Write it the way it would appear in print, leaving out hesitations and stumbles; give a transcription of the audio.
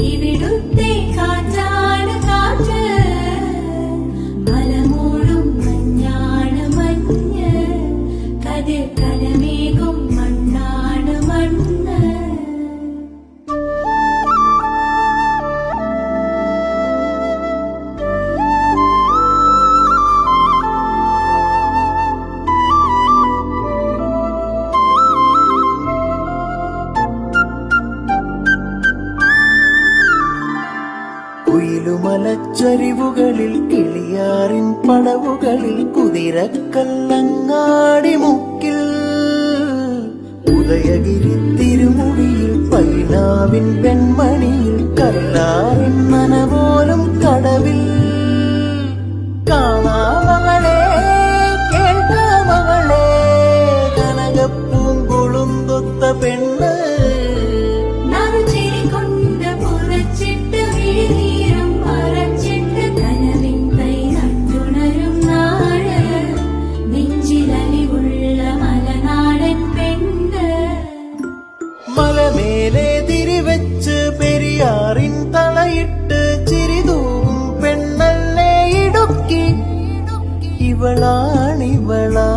ഇവിടുത്തെ കാറ്റാണ് കാറ്റ്, മലമൂടും മഞ്ഞാണ് മഞ്ഞ്, കതിർ കലമേകും മണ്ണാണ് മണ്ണ്. കുയിലുമലച്ചരിവുകളിൽ കിളിയാറിൻ പടവുകളിൽ കുതിരക്കല്ലങ്ങാടി മുക്കിൽ, ഉദയഗിരി തിരുമുടിയിൽ പൈനാവിൻ പെൺമണിയിൽ കല്ലാറിൻ നനപോലും കടവിൽ. കാണാമകളെ കേൾക്കാമകളെ കനകപ്പൂങ്കുളുന്തൊത്ത പെണ്ണ്, മലമേലെ തിരിവെച്ച് പെരിയാറിൻ തളയിട്ട് ചിരിതൂവും പെണ്ണല്ലേ ഇടുക്കി. ഇവളാണിവളാ